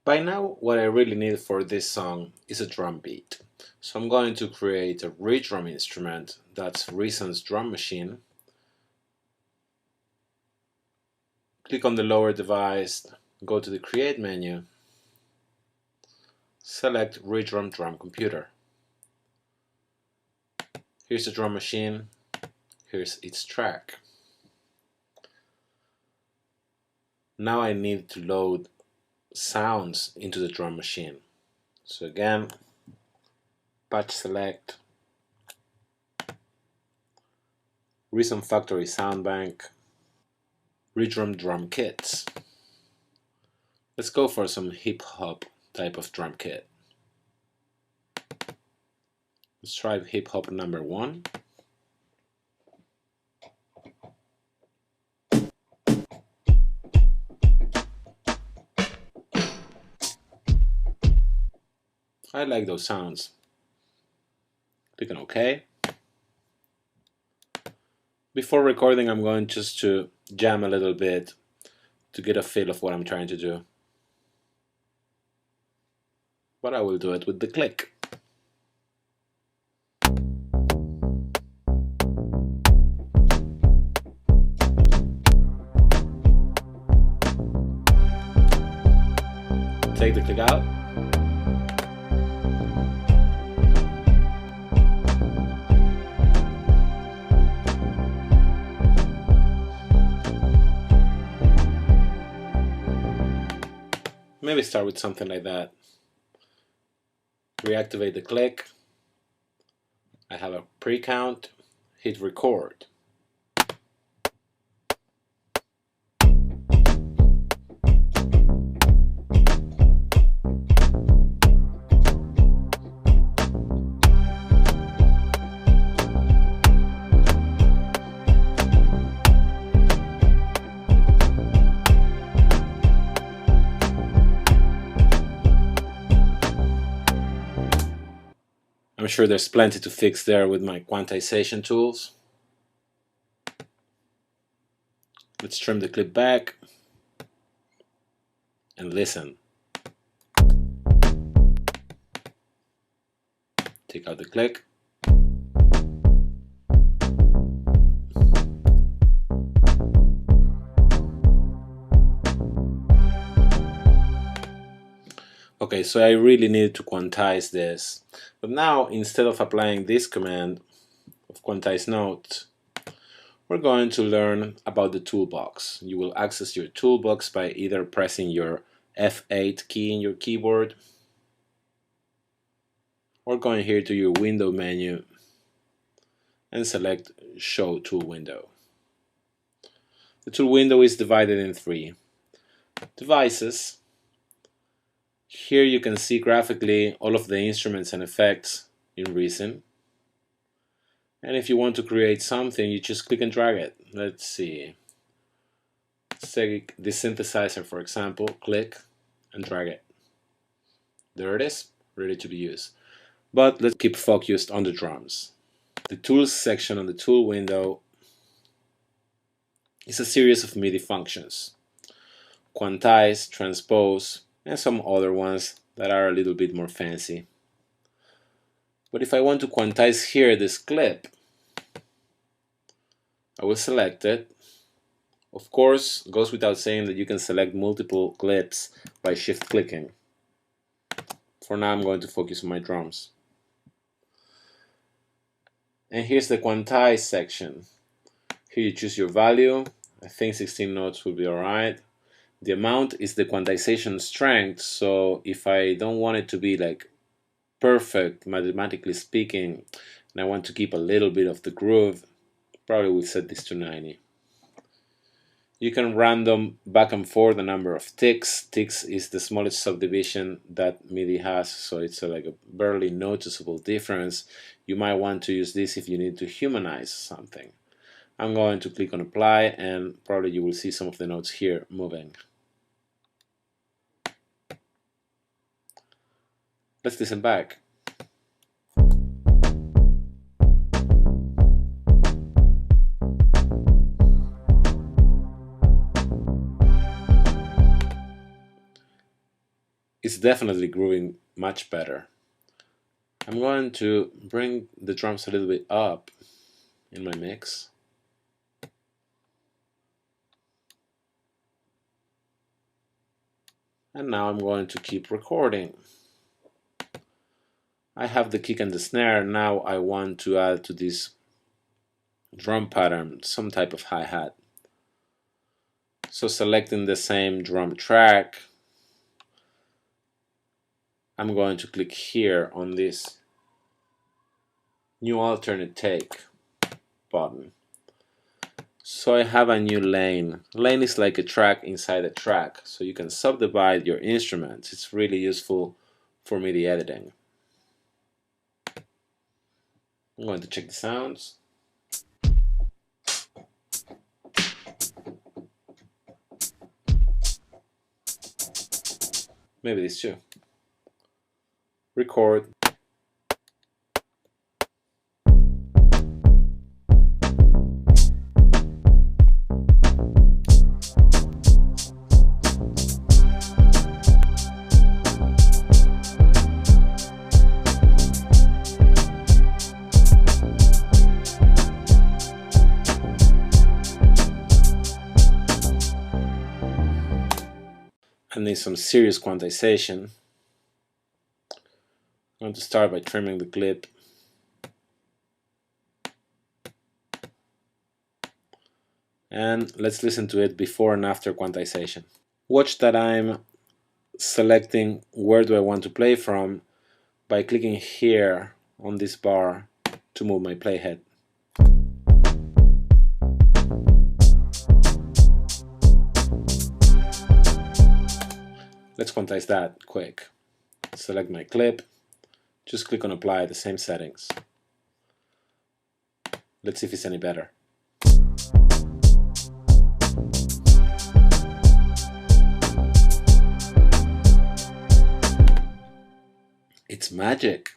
By now, what I really need for this song is a drum beat. So I'm going to create a redrum instrument, that's Rsn's drum machine. Click on the lower device, go to the Create menu, select Redrum Drum Computer. Here's the drum machine, here's its track. Now I need to load sounds into the drum machine. So again, patch select, Rsn Factory Sound Bank, Redrum Drum Kits. Let's go for some hip hop type of drum kit. Let's try hip hop number 1. I like those sounds. Click on OK. Before recording, I'm going just to jam a little bit to get a feel of what I'm trying to do. But I will do it with the click. Take the click out. Maybe start with something like that. Reactivate the click. I have a pre-count. Hit record. I'm sure there's plenty to fix there with my quantization tools. Let's trim the clip back and listen. Take out the click. Okay, so I really needed to quantize this. But now, instead of applying this command of quantize note, we're going to learn about the toolbox. You will access your toolbox by either pressing your F8 key in your keyboard or going here to your window menu and select Show Tool Window. The tool window is divided in 3. Devices. Here you can see graphically all of the instruments and effects in Rsn. And if you want to create something, you just click and drag it. Let's see. Let's take the synthesizer, for example, click and drag it. There it is, ready to be used. But let's keep focused on the drums. The Tools section on the tool window is a series of MIDI functions. Quantize, transpose, and some other ones that are a little bit more fancy. But if I want to quantize here this clip, I will select it. Of course, it goes without saying that you can select multiple clips by shift clicking. For now, I'm going to focus on my drums. And here's the quantize section. Here you choose your value. I think 16 notes will be alright. The amount is the quantization strength, so if I don't want it to be like perfect, mathematically speaking, and I want to keep a little bit of the groove, probably will set this to 90. You can random back and forth the number of ticks. Ticks is the smallest subdivision that MIDI has, so it's like a barely noticeable difference. You might want to use this if you need to humanize something. I'm going to click on apply, and probably you will see some of the notes here moving. Let's listen back. it's definitely grooving much better. I'm going to bring the drums a little bit up in my mix. And now I'm going to keep recording. I have the kick and the snare. Now I want to add to this drum pattern some type of hi-hat. So selecting the same drum track, I'm going to click here on this new alternate take button. So I have a new lane. Lane is like a track inside a track, so you can subdivide your instruments. It's really useful for MIDI editing. I'm going to check the sounds. Maybe these two. Record. I need some serious quantization. I'm going to start by trimming the clip. And let's listen to it before and after quantization. Watch that I'm selecting where do I want to play from by clicking here on this bar to move my playhead. Let's quantize that quick. Select my clip, just click on apply the same settings. Let's see if it's any better. It's magic.